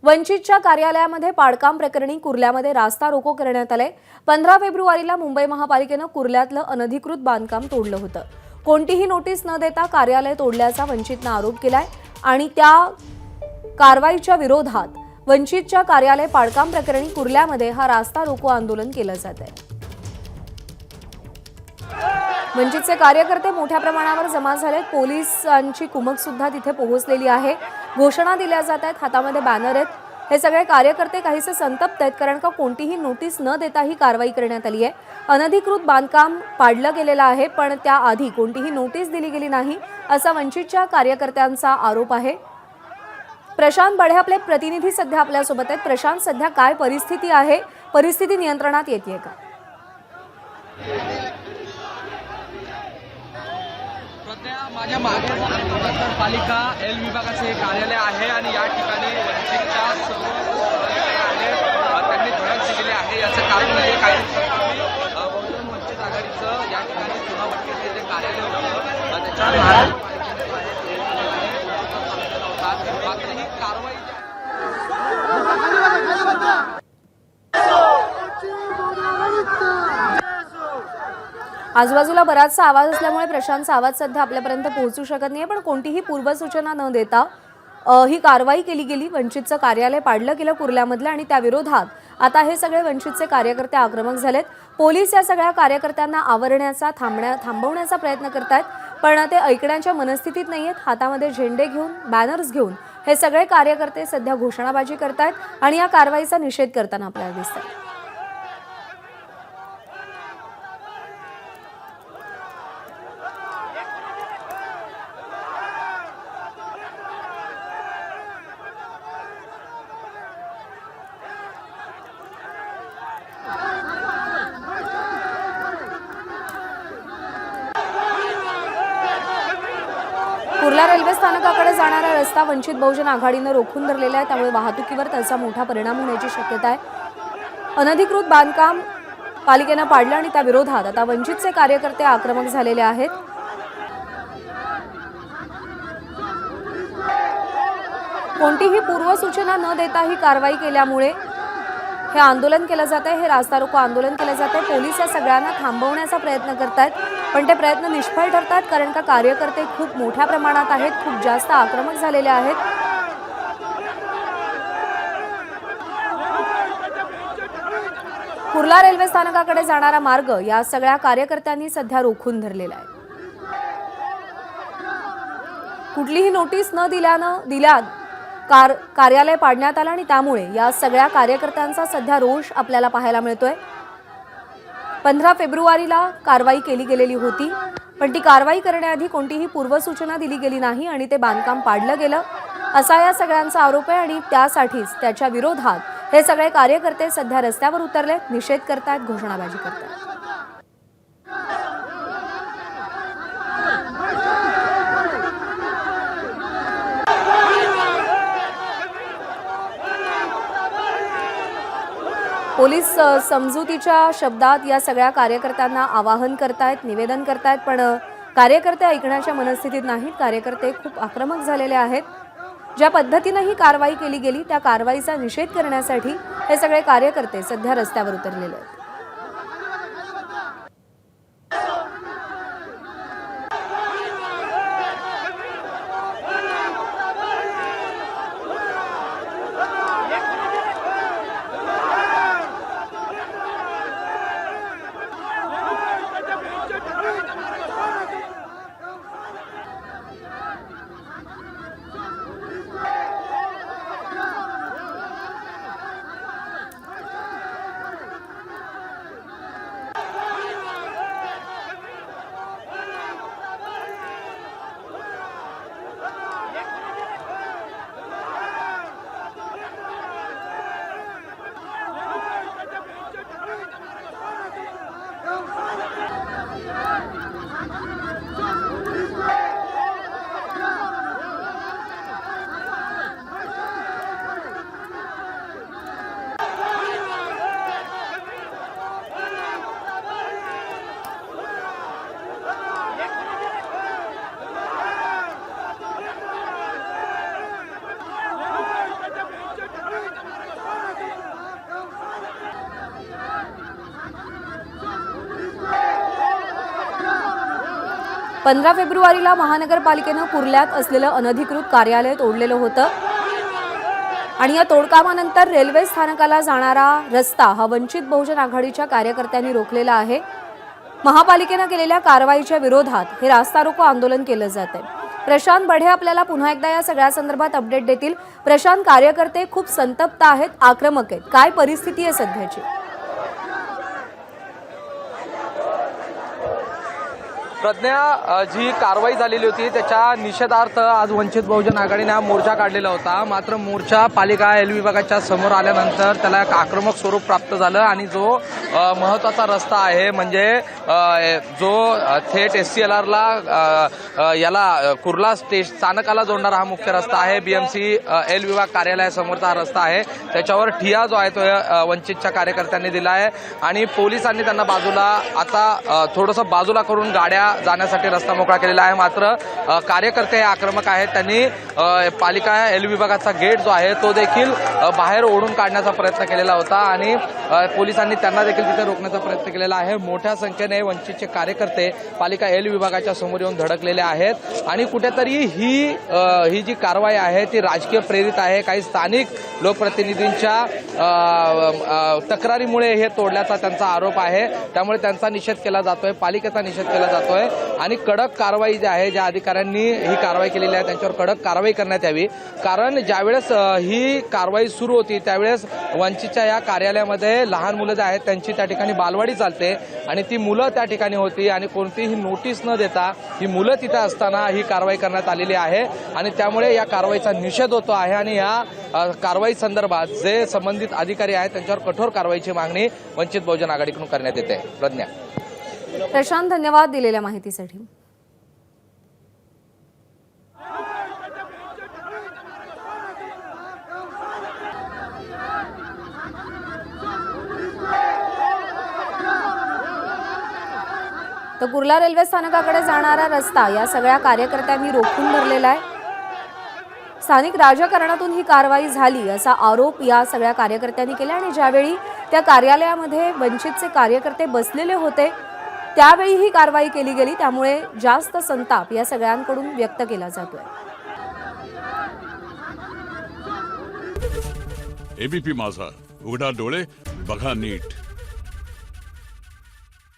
वंचितच्या कार्यालयामध्ये पाडकाम प्रकरणी कुर्ल्यामध्ये रास्ता रोको करण्यात आले। 15 फेब्रुवारीला मुंबई महापालिकेनं कुर्ल्यातलं अनधिकृत बांधकाम तोडलं होतं। कोणतीही नोटीस न देता कार्यालय तोडल्याचा वंचितनं आरोप केलाय आणि त्या कारवाईच्या विरोधात वंचितच्या कार्यालय पाडकाम प्रकरणी कुर्ल्यामध्ये हा रास्ता रोको आंदोलन केलं जात आहे। वंचितचे कार्यकर्ते मोठ्या प्रमाणावर जमा झालेत। पोलिसांची कुमक सुद्धा तिथे पोहोचलेली आहे। घोषणा दिल्या जात आहेत, हातामध्ये बॅनर आहेत। हे सगळे कार्यकर्ते काहीसे संतप्त आहेत कारण का कोणतीही नोटीस न देता ही कारवाई करण्यात आली आहे। अनधिकृत बांधकाम पाडलं गेलेलं आहे, पण त्याआधी कोणतीही नोटीस दिली गेली नाही असा वंचितच्या कार्यकर्त्यांचा आरोप आहे। प्रशांत बढे आपले प्रतिनिधी सध्या आपल्या सोबत आहेत। प्रशांत, सध्या काय परिस्थिती आहे? परिस्थिती नियंत्रणात येते का? माझ्या मागे पालिका एल विभागाचे कार्यालय आहे आणि या ठिकाणी वंचितच्या सर्व त्यांनी धडक दिलेली आहे। याचं कारण म्हणजे काय, बहुजन वंचित आघाडीचं या ठिकाणी चुनावटीचे जे कार्यालय होतं त्याच्यावर मात्र ही कारवाई आजूबाजूला बराचसा आवाज असल्यामुळे प्रशांतचा आवाज सध्या आपल्यापर्यंत पोहोचू शकत नाहीये, पण कोणतीही पूर्वसूचना न देता ही कारवाई केली गेली। वंचितचं कार्यालय पाडलं गेलं कुर्ल्यामधलं आणि त्या विरोधात आता हे सगळे वंचितचे कार्यकर्ते आक्रमक झालेत। पोलीस या सगळ्या कार्यकर्त्यांना आवरण्याचा थांबवण्याचा प्रयत्न करतायत, पण ते ऐकण्याच्या मनस्थितीत नाहीयेत। हातामध्ये झेंडे घेऊन, बॅनर्स घेऊन हे सगळे कार्यकर्ते सध्या घोषणाबाजी करतायत आणि या कारवाईचा निषेध करताना आपल्याला दिसतंय। कुर्ला रेल्वे स्थानकाकडे जाणारा रस्ता वंचित बहुजन आघाडीनं रोखून धरलेला आहे, त्यामुळे वाहतुकीवर त्याचा मोठा परिणाम होण्याची शक्यता आहे। अनधिकृत बांधकाम पालिकेनं पाडलं आणि त्या विरोधात आता वंचितचे कार्यकर्ते आक्रमक झालेले आहेत। कोणतीही पूर्वसूचना न देता ही कारवाई केल्यामुळे हे आंदोलन केलं जात आहे, हे रास्ता रोको आंदोलन केलं जात आहे। पोलीस या सगळ्यांना थांबवण्याचा प्रयत्न करतायत, पण ते प्रयत्न निष्फळ ठरतात कारण का कार्यकर्ते खूप मोठ्या प्रमाणात आहेत, खूप जास्त आक्रमक झालेले आहेत। कुर्ला रेल्वे स्थानकाकडे जाणारा मार्ग या सगळ्या कार्यकर्त्यांनी सध्या रोखून धरलेला आहे। कुठलीही नोटीस न दिल्या कार्यालय पाडण्यात आलं आणि त्यामुळे या सगळ्या कार्यकर्त्यांचा सध्या रोष आपल्याला पाहायला मिळतोय। 15 फेब्रुवारीला कारवाई केली गेलेली होती, पण ती कारवाई करण्याआधी कोणतीही पूर्वसूचना दिली गेली नाही आणि ते बांधकाम पाडलं गेलं असा या सगळ्यांचा आरोप आहे आणि त्यासाठीच त्याच्या विरोधात हे सगळे कार्यकर्ते सध्या रस्त्यावर उतरलेत, निषेध करतायत, घोषणाबाजी करतायत। पोलीस समजुतीच्या शब्दात या सगळ्या कार्यकर्त्यांना आवाहन करतायत, निवेदन करतायत, पण कार्यकर्ते ऐकण्याच्या मनस्थितीत नाहीत। कार्यकर्ते खूप आक्रमक झालेले आहेत। ज्या पद्धतीने ही कारवाई केली गेली त्या कारवाईचा निषेध करण्यासाठी हे सगळे कार्यकर्ते सध्या रस्त्यावर उतरलेले आहेत। 15 फेब्रुवारीला महानगरपालिकेनं कुर्ल्यात असलेलं अनधिकृत कार्यालय तोडलेलं होतं आणि या तोडकामानंतर रेल्वे स्थानकाला जाणारा रस्ता हा वंचित बहुजन आघाडीच्या कार्यकर्त्यांनी रोखलेला आहे। महापालिकेनं केलेल्या कारवाईच्या विरोधात हे रास्ता रोको आंदोलन केलं जात आहे। प्रशांत बढे आपल्याला पुन्हा एकदा या सगळ्या संदर्भात अपडेट देतील। प्रशांत, कार्यकर्ते खूप संतप्त आहेत, आक्रमक आहेत, काय परिस्थिती आहे सध्याची? प्रज्ञा, जी कारवाई झालेली होती त्याच्या निषेधार्थ आज वंचित बहुजन आघाडीने हा मोर्चा काढलेला होता। मात्र मोर्चा पालिका एल विभागाच्या समोर आल्यानंतर त्याला एक आक्रमक स्वरूप प्राप्त झालं आणि जो महत्वाचा रस्ता आहे म्हणजे जो थेट SCLR याला कुर्ला स्थानकाला जोडणारा हा मुख्य रस्ता आहे, BMC एल विभाग कार्यालयासमोरचा हा रस्ता आहे, त्याच्यावर ठिया जो आहे तो वंचितच्या कार्यकर्त्यांनी दिला आहे आणि पोलिसांनी त्यांना बाजूला आता थोडंसं बाजूला करून गाड्या जाण्यासाठी रस्ता मोकळा केलेला आहे। मात्र कार्यकर्ते हे आक्रमक आहेत, त्यांनी पालिका एल विभागाचा गेट जो आहे तो देखील बाहेर ओढून काढण्याचा प्रयत्न केलेला होता आणि पोलिसांनी त्यांना देखील तिथे रोखण्याचा प्रयत्न केलेला आहे। मोठ्या संख्येने वंचितचे कार्यकर्ते पालिका एल विभागाच्या समोर येऊन धडकलेले आहेत आणि कुठेतरी ही जी कारवाई आहे ती राजकीय प्रेरित आहे। काही स्थानिक लोकप्रतिनिधींच्या तक्रारीमुळे हे तोडल्याचा त्यांचा आरोप आहे, त्यामुळे त्यांचा निषेध केला जातोय, पालिकेचा निषेध केला जातोय आणि कडक कारवाई जी आहे, ज्या अधिकाऱ्यांनी ही कारवाई केलेली आहे त्यांच्यावर कडक कारवाई करण्यात यावी। कारण ज्यावेळेस ही कारवाई सुरू होती त्यावेळेस वंचितच्या या कार्यालयामध्ये लहान मुलं जे आहेत त्यांची त्या ठिकाणी बालवाडी चालते आणि ती मुलं त्या ठिकाणी होती आणि कोणतीही नोटीस न देता ही मुलं तिथे असताना ही कारवाई करण्यात आलेली आहे आणि त्यामुळे या कारवाईचा निषेध होतो आहे आणि या कारवाई संदर्भात जे संबंधित अधिकारी आहेत त्यांच्यावर कठोर कारवाईची मागणी वंचित बहुजन आघाडीकडून करण्यात येते। प्रज्ञा। प्रशांत, धन्यवाद दिलेल्या माहितीसाठी। तर कुर्ला रेल्वे स्थानकाकडे जाणारा रस्ता या सगळ्या कार्यकर्त्यांनी रोखून धरलेला आहे। स्थानिक राजकारणातून ही कारवाई झाली असा आरोप या सगळ्या कार्यकर्त्यांनी केला आणि ज्यावेळी त्या कार्यालयामध्ये वंचितचे कार्यकर्ते बसलेले होते त्यावेळी ही कारवाई केली गेली, त्यामुळे जास्त संताप या सगळ्यांकडून व्यक्त केला जातोय। ABP माझा, उघडा डोळे बघा नीट।